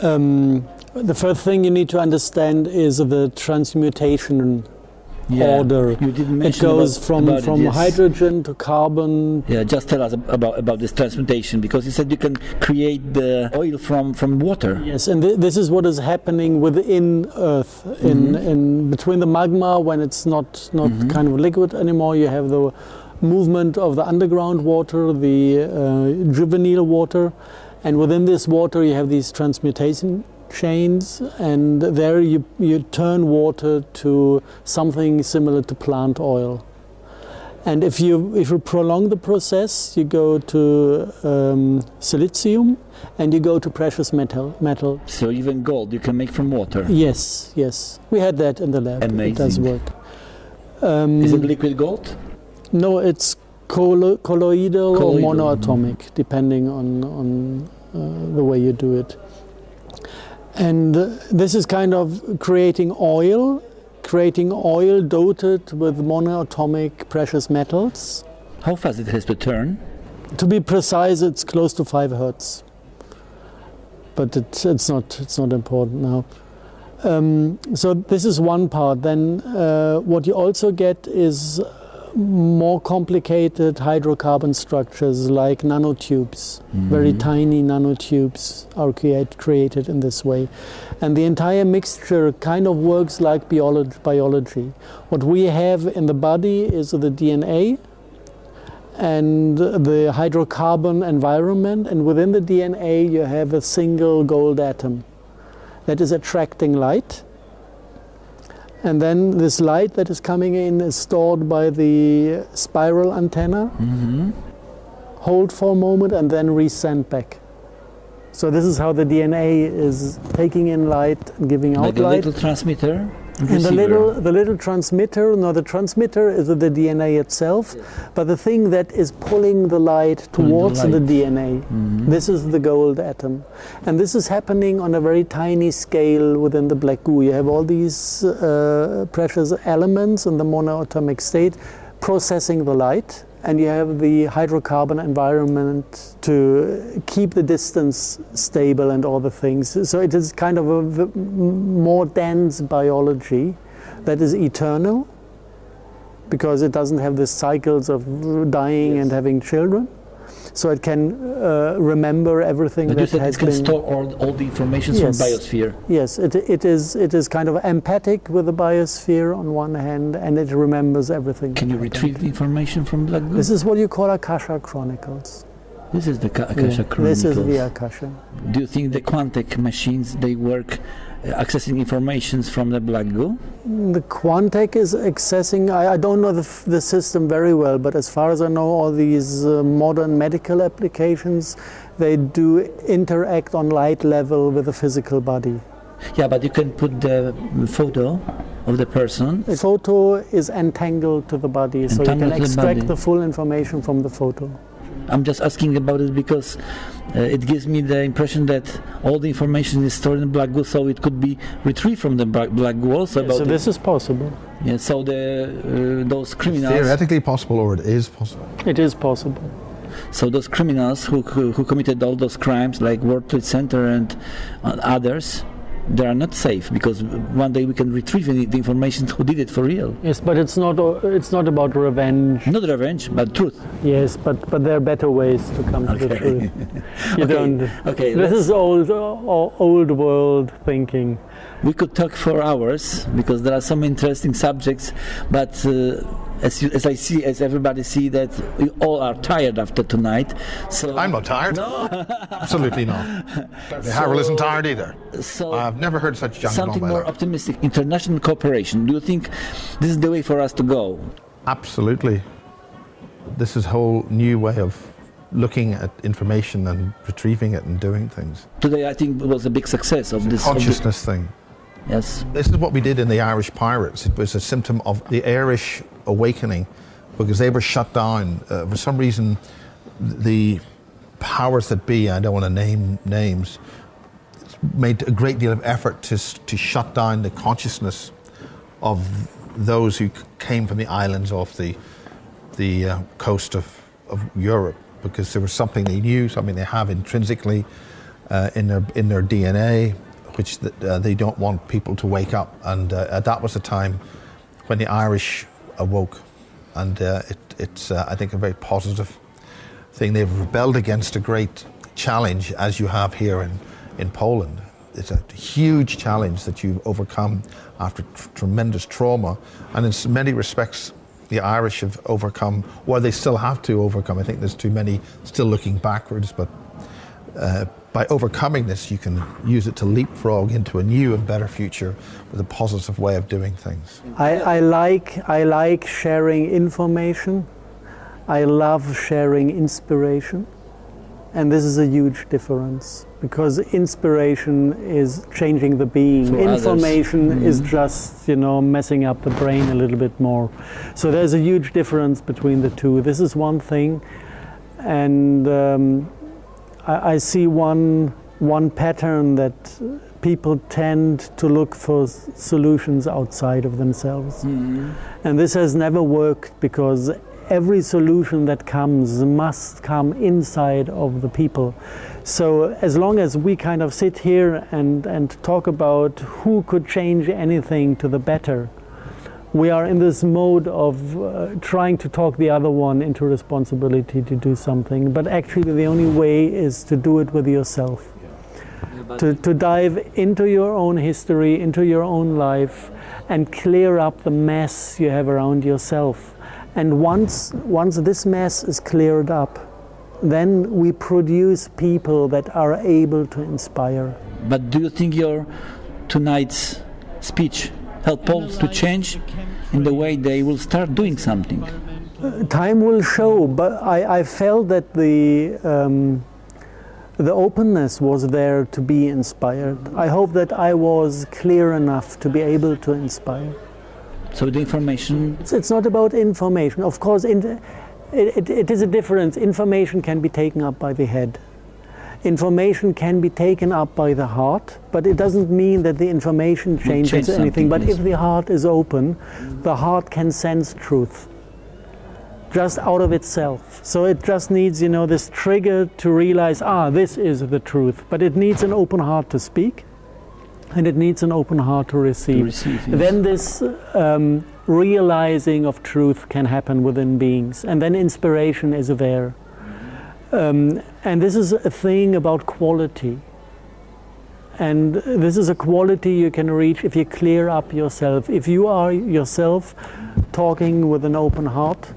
The first thing you need to understand is the transmutation order. You didn't mention it goes about from yes. hydrogen to carbon. Yeah, just tell us about this transmutation, because you said you can create the oil from water. Yes, and this is what is happening within Earth, in between the magma. When it's not kind of liquid anymore, you have the movement of the underground water, the juvenile water, and within this water you have these transmutation chains, and there you turn water to something similar to plant oil. And if you prolong the process, you go to silicium, and you go to precious metal. So even gold you can make from water? Yes, we had that in the lab. Amazing. It does work. Is it liquid gold? No, it's colloidal or monoatomic, depending on the way you do it. And this is kind of creating oil dotted with monoatomic precious metals. How fast it has to turn? To be precise, it's close to 5 Hertz. But it's not important now. So this is one part. Then what you also get is more complicated hydrocarbon structures like nanotubes. Very tiny nanotubes are created in this way. And the entire mixture kind of works like biology. What we have in the body is the DNA and the hydrocarbon environment, and within the DNA you have a single gold atom that is attracting light. And then this light that is coming in is stored by the spiral antenna, hold for a moment, and then resend back. So this is how the DNA is taking in light and giving out light. Like a little transmitter? And the little transmitter, no, the transmitter is the DNA itself, but the thing that is pulling the light towards the DNA, this is the gold atom. And this is happening on a very tiny scale within the black goo. You have all these precious elements in the monoatomic state processing the light, and you have the hydrocarbon environment to keep the distance stable and all the things. So it is kind of a more dense biology that is eternal, because it doesn't have the cycles of dying and having children. So it can remember everything that has been... It can store all the information from biosphere. Yes, it is kind of empathic with the biosphere on one hand, and it remembers everything. Can you retrieve the information from black goo? This is what you call Akasha Chronicles. This is the Akasha Chronicles. This is the Akasha. Do you think the quantic machines, they work accessing informations from the black goo? The Quantec is accessing, I don't know the system very well, but as far as I know, all these modern medical applications, they do interact on light level with the physical body. Yeah, but you can put the photo of the person. The photo is entangled to the body, so you can extract the full information from the photo. I'm just asking about it because it gives me the impression that all the information is stored in black goo, so it could be retrieved from the black goo also. So this is possible. Yeah, so those criminals... It's theoretically possible, or it is possible? It is possible. So those criminals who committed all those crimes, like World Trade Center and others, they are not safe, because one day we can retrieve the information who did it for real. Yes, but it's not about revenge. Not revenge, but truth. Yes, but there are better ways to come to the truth. You don't. Okay. This is old world thinking. We could talk for hours because there are some interesting subjects, but as everybody see that we all are tired after tonight. So I'm not tired. No, absolutely not. Harold isn't tired either. So I've never heard such jargon. Something more optimistic. International cooperation. Do you think this is the way for us to go? Absolutely. This is a whole new way of looking at information and retrieving it and doing things. Today, I think it was a big success of this consciousness thing. Yes. This is what we did in the Irish Pirates. It was a symptom of the Irish awakening, because they were shut down. For some reason, the powers that be, I don't want to name names, made a great deal of effort to shut down the consciousness of those who came from the islands off the coast of Europe, because there was something they knew, something they have intrinsically, in their DNA, which they don't want people to wake up. And that was the time when the Irish awoke, and it's I think a very positive thing. They've rebelled against a great challenge, as you have here in Poland. It's a huge challenge that you've overcome after tremendous trauma, and in many respects the Irish have overcome, or they still have to overcome. I think there's too many still looking backwards, but by overcoming this you can use it to leapfrog into a new and better future with a positive way of doing things. I like sharing information. I love sharing inspiration. And this is a huge difference, because inspiration is changing the being. For information is just, messing up the brain a little bit more. So there's a huge difference between the two. This is one thing, and I see one pattern, that people tend to look for solutions outside of themselves. And this has never worked, because every solution that comes must come inside of the people. So as long as we kind of sit here and talk about who could change anything to the better, we are in this mode of trying to talk the other one into responsibility to do something. But actually the only way is to do it with yourself. To dive into your own history, into your own life, and clear up the mess you have around yourself. And once this mess is cleared up, then we produce people that are able to inspire. But do you think your tonight's speech helped Poles to change in the way they will start doing something? Time will show, but I felt that the openness was there to be inspired. I hope that I was clear enough to be able to inspire. So the information... It's not about information. Of course, it is a difference. Information can be taken up by the head. Information can be taken up by the heart, but it doesn't mean that the information changes anything. But if the heart is open, the heart can sense truth, just out of itself. So it just needs, this trigger to realize, this is the truth. But it needs an open heart to speak. And it needs an open heart to receive. Yes. Then this realizing of truth can happen within beings, and then inspiration is there. And this is a thing about quality. And this is a quality you can reach if you clear up yourself. If you are yourself talking with an open heart,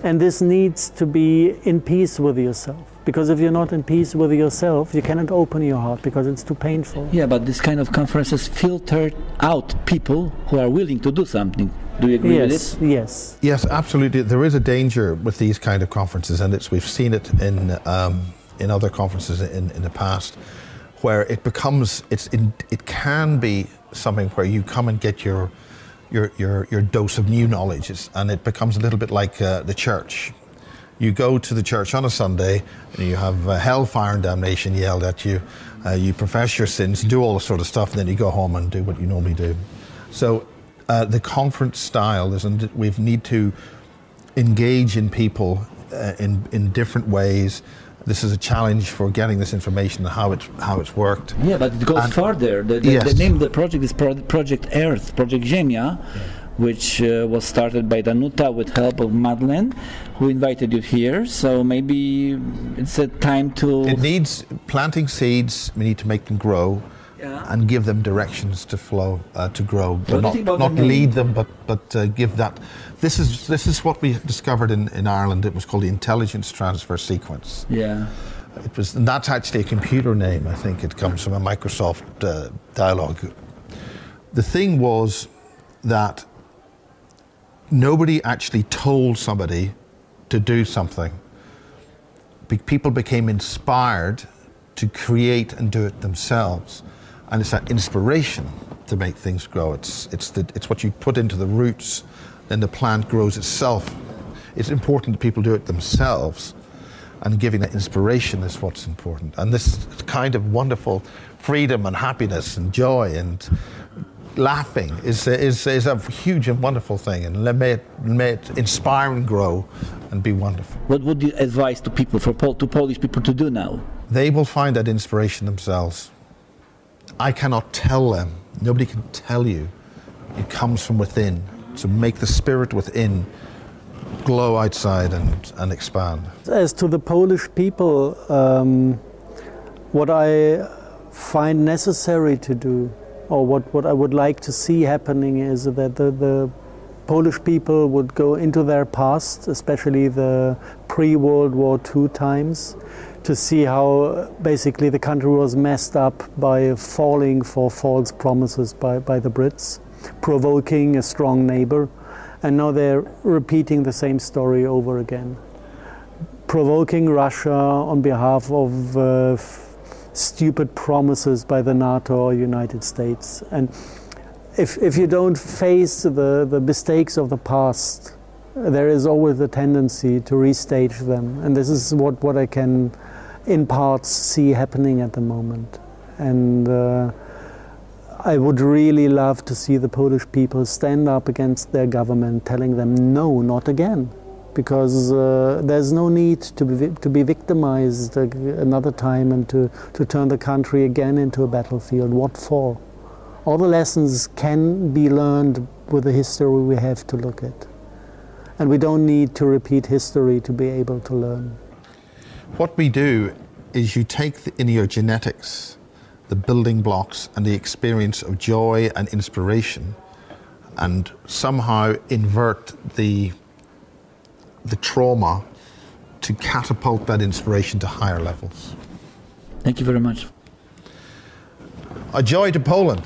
and this needs to be in peace with yourself. Because if you're not in peace with yourself, you cannot open your heart, because it's too painful. Yeah, but this kind of conferences filter out people who are willing to do something. Do you agree with this? Yes. Yes, absolutely. There is a danger with these kind of conferences, and we've seen it in other conferences in the past, where it becomes it can be something where you come and get your dose of new knowledge, and it becomes a little bit like the church. You go to the church on a Sunday and you have hellfire and damnation yelled at you. You profess your sins, do all this sort of stuff, and then you go home and do what you normally do. So the conference style is, and we need to engage in people in different ways. This is a challenge for getting this information and how it's worked. Yeah, but it goes further. The name of the project is Project Earth, Project Ziemia, which was started by Danuta with help of Madeleine, who invited you here. So maybe it's a time to... It needs planting seeds. We need to make them grow, and give them directions to flow, to grow. But not lead them, but give that. This is what we discovered in Ireland. It was called the intelligence transfer sequence. Yeah. And that's actually a computer name. I think it comes from a Microsoft dialogue. The thing was that nobody actually told somebody to do something. People became inspired to create and do it themselves, and it's that inspiration to make things grow. It's what you put into the roots, then the plant grows itself. It's important that people do it themselves, and giving that inspiration is what's important. And this kind of wonderful freedom and happiness and joy and laughing is a huge and wonderful thing, and may it inspire and grow and be wonderful. What would you advise to people, to Polish people, to do now? they will find that inspiration themselves. I cannot tell them. Nobody can tell you. It comes from within. To make the spirit within glow outside and expand. As to the Polish people, what I find necessary to do, or what I would like to see happening, is that the Polish people would go into their past, especially the pre-World War II times, to see how basically the country was messed up by falling for false promises by the Brits, provoking a strong neighbor, and now they're repeating the same story over again. Provoking Russia on behalf of stupid promises by the NATO or United States. And if you don't face the mistakes of the past, there is always a tendency to restage them. And this is what I can, in parts, see happening at the moment. And I would really love to see the Polish people stand up against their government, telling them, no, not again. Because there's no need to be victimized another time and to turn the country again into a battlefield. What for? All the lessons can be learned with the history we have to look at. And we don't need to repeat history to be able to learn. What we do is you take in your genetics the building blocks and the experience of joy and inspiration, and somehow invert the trauma to catapult that inspiration to higher levels. Thank you very much. A joy to Poland.